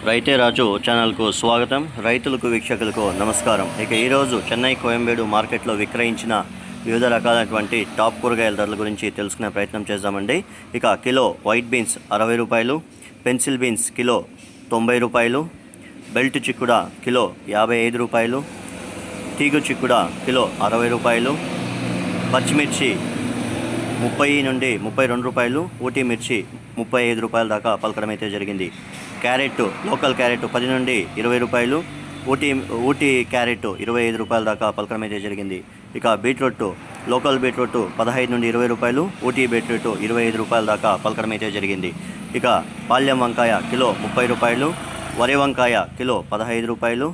రైతే రాజు ఛానల్కు స్వాగతం. రైతులకు వీక్షకులకు నమస్కారం. ఇక ఈరోజు చెన్నై కోయంబేడు మార్కెట్లో విక్రయించిన వివిధ రకాలైనటువంటి టాప్ కూరగాయల ధరల గురించి తెలుసుకునే ప్రయత్నం చేద్దామండి. ఇక కిలో వైట్ బీన్స్ 60 రూపాయలు, పెన్సిల్ బీన్స్ కిలో 90 రూపాయలు, బెల్ట్ చిక్కుడ కిలో 55 రూపాయలు, తీగు చిక్కుడ కిలో 60 రూపాయలు, పచ్చిమిర్చి 30 నుండి 32 రూపాయలు, ఊటీ మిర్చి 35 రూపాయల దాకా పలకడం అయితే జరిగింది. క్యారెట్ లోకల్ క్యారెట్ 10 నుండి 20 రూపాయలు, ఊటీ క్యారెట్ 25 రూపాయల దాకా పలకడం అయితే జరిగింది. ఇక బీట్రూట్ లోకల్ బీట్రూట్ 15 నుండి 20 రూపాయలు, ఊటీ బీట్రూట్ 25 రూపాయల దాకా పలకడం అయితే జరిగింది. ఇక పాల్యం వంకాయ కిలో 30 రూపాయలు, వరి వంకాయ కిలో 15 రూపాయలు,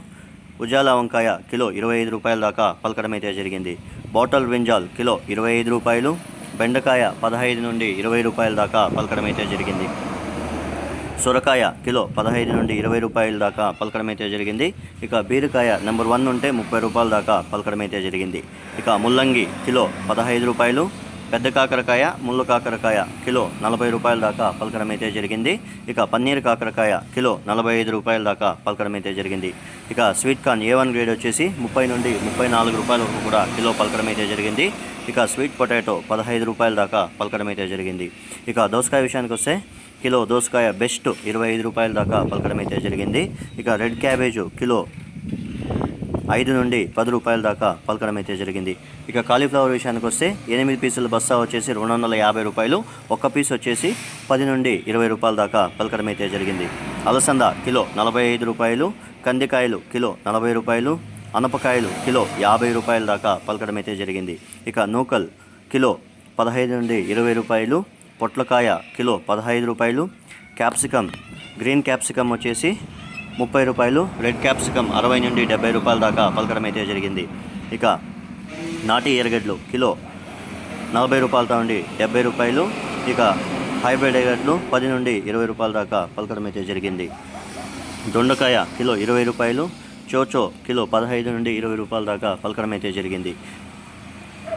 ఉజాలా వంకాయ కిలో 25 రూపాయల దాకా పలకడం అయితే జరిగింది. బాటల్ బ్రింజాల్ కిలో 25 రూపాయలు, బెండకాయ 15 నుండి 20 రూపాయల దాకా పలకడం అయితే జరిగింది. సొరకాయ కిలో 15 నుండి 20 రూపాయల దాకా పలకడం అయితే జరిగింది. ఇక బీరకాయ నెంబర్ 1 ఉంటే 30 రూపాయల దాకా పలకడం అయితే జరిగింది. ఇక ముల్లంగి కిలో 15 రూపాయలు, పెద్ద కాకరకాయ ముళ్ళు కాకరకాయ కిలో 40 రూపాయల దాకా పలకడం అయితే జరిగింది. ఇక పన్నీర్ కాకరకాయ కిలో 45 రూపాయల దాకా పలకడం అయితే జరిగింది. ఇక స్వీట్ కార్న్ A1 గ్రేడ్ వచ్చేసి 30 నుండి 34 రూపాయల వరకు కూడా కిలో పలకడం అయితే జరిగింది. ఇక స్వీట్ పొటాటో 15 రూపాయల దాకా పలకడం అయితే జరిగింది. ఇక దోసకాయ విషయానికి వస్తే కిలో దోసకాయ బెస్ట్ 25 రూపాయల దాకా పలకడం అయితే జరిగింది. ఇక రెడ్ క్యాబేజు కిలో 5 నుండి 10 రూపాయల దాకా పలకడం అయితే జరిగింది. ఇక కాలీఫ్లవర్ విషయానికి వస్తే 8 పీసుల బస్తా వచ్చేసి 250 రూపాయలు, ఒక్క పీస్ వచ్చేసి 10 నుండి 20 రూపాయల దాకా పలకడం అయితే జరిగింది. అలసంద కిలో 45 రూపాయలు, కందికాయలు కిలో 40 రూపాయలు, అనపకాయలు కిలో 50 రూపాయల దాకా పలకడం అయితే జరిగింది. ఇక నూకల్ కిలో 15 నుండి 20 రూపాయలు, పొట్లకాయ కిలో 15 రూపాయలు, క్యాప్సికమ్ గ్రీన్ క్యాప్సికమ్ వచ్చేసి 30 రూపాయలు, రెడ్ క్యాప్సికమ్ 60 నుండి 70 రూపాయల దాకా పలకడం అయితే జరిగింది. ఇక నాటి ఎర్రగడ్డలు కిలో 40 రూపాయలతో నుండి 70 రూపాయలు, ఇక హైబ్రిడ్ ఎర్రగడ్డలు 10 నుండి 20 రూపాయల దాకా పలకడం అయితే జరిగింది. దొండకాయ కిలో 20 రూపాయలు, చోచో కిలో 15 నుండి 20 రూపాయల దాకా పలకడం అయితే జరిగింది.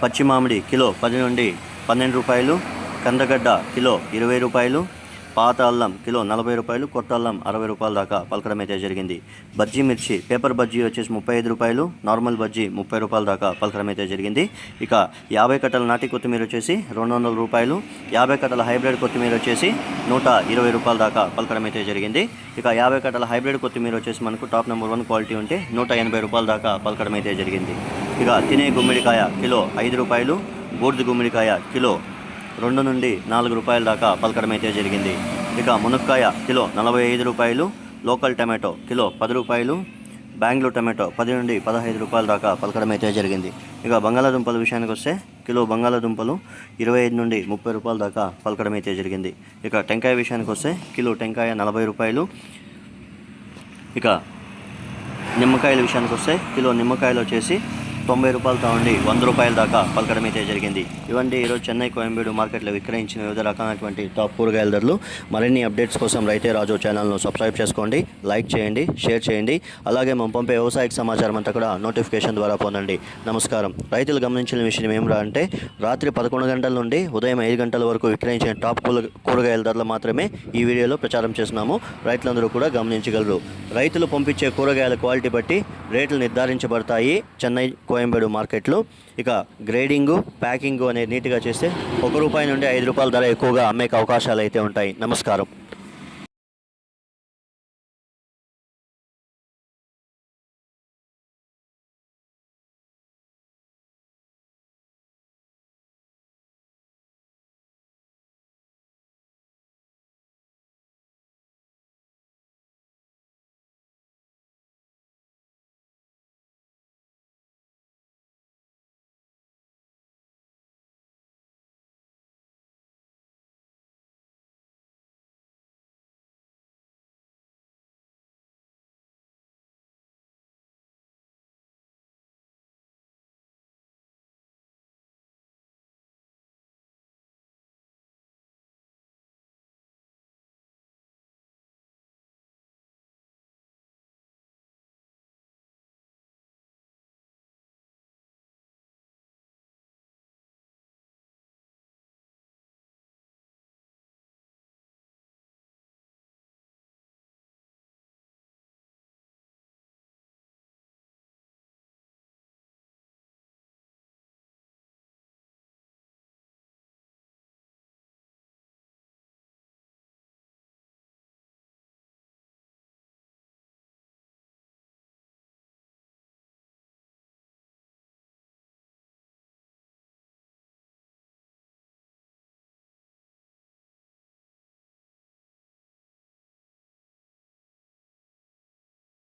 పచ్చి మామిడి కిలో 10 నుండి 12 రూపాయలు, కందగడ్డ కిలో 20 రూపాయలు, పాత అల్లం కిలో 40 రూపాయలు, కొత్త అల్లం 60 రూపాయల దాకా పలకడం అయితే జరిగింది. బజ్జీ మిర్చి పేపర్ బజ్జీ వచ్చేసి 35 రూపాయలు, నార్మల్ బజ్జీ 30 రూపాయల దాకా పలకడం అయితే జరిగింది. ఇక 50 కట్టల నాటి కొత్తిమీర వచ్చేసి 200 రూపాయలు, 50 కట్టల హైబ్రిడ్ కొత్తిమీర వచ్చేసి 120 రూపాయల దాకా పలకడం అయితే జరిగింది. ఇక 50 కట్టల హైబ్రిడ్ కొత్తిమీర వచ్చేసి మనకు టాప్ నెంబర్ 1 క్వాలిటీ ఉంటే 180 రూపాయల దాకా పలకడం అయితే జరిగింది. ఇక తినే గుమ్మిడికాయ కిలో 5 రూపాయలు, బూడిద గుమ్మిడికాయ కిలో 2 నుండి 4 రూపాయల దాకా పలకడం అయితే జరిగింది. ఇక మునక్కాయ కిలో 45 రూపాయలు, లోకల్ టమాటో కిలో 10 రూపాయలు, బెంగళూరు టమాటో 10 నుండి 15 రూపాయల దాకా పలకడం అయితే జరిగింది. ఇక బంగాళాదుంపల విషయానికి వస్తే కిలో బంగాళాదుంపలు 25 నుండి 30 రూపాయల దాకా పలకడం అయితే జరిగింది. ఇక టెంకాయ విషయానికి వస్తే కిలో టెంకాయ 40 రూపాయలు. ఇక నిమ్మకాయల విషయానికి వస్తే కిలో నిమ్మకాయలు వచ్చేసి 90 రూపాయలతో ఉండి 100 రూపాయల దాకా పలకడం అయితే జరిగింది. ఇవండి ఈరోజు చెన్నై కోయంబేడు మార్కెట్లో విక్రయించిన వివిధ రకాలైనటువంటి టాప్ కూరగాయల ధరలు. మరిన్ని అప్డేట్స్ కోసం రైతే రాజు ఛానల్ను సబ్స్క్రైబ్ చేసుకోండి, లైక్ చేయండి, షేర్ చేయండి. అలాగే మనం పంపే వ్యవసాయక సమాచారం అంతా కూడా నోటిఫికేషన్ ద్వారా పొందండి. నమస్కారం. రైతులు గమనించిన విషయం ఏమిరా అంటే రాత్రి 11 గంటల నుండి ఉదయం 5 గంటల వరకు విక్రయించిన టాప్ కూరగాయల ధరలు మాత్రమే ఈ వీడియోలో ప్రచారం చేస్తున్నాము. రైతులందరూ కూడా గమనించగలరు. రైతులు పంపించే కూరగాయల క్వాలిటీ బట్టి రేట్లు నిర్ధారించబడతాయి చెన్నై కోయంబేడు మార్కెట్లో. ఇక గ్రేడింగు, ప్యాకింగు అనేది నీట్గా చేస్తే 1 రూపాయి నుండి 5 రూపాయల ధర ఎక్కువగా అమ్మే అవకాశాలు అయితే ఉంటాయి. నమస్కారం.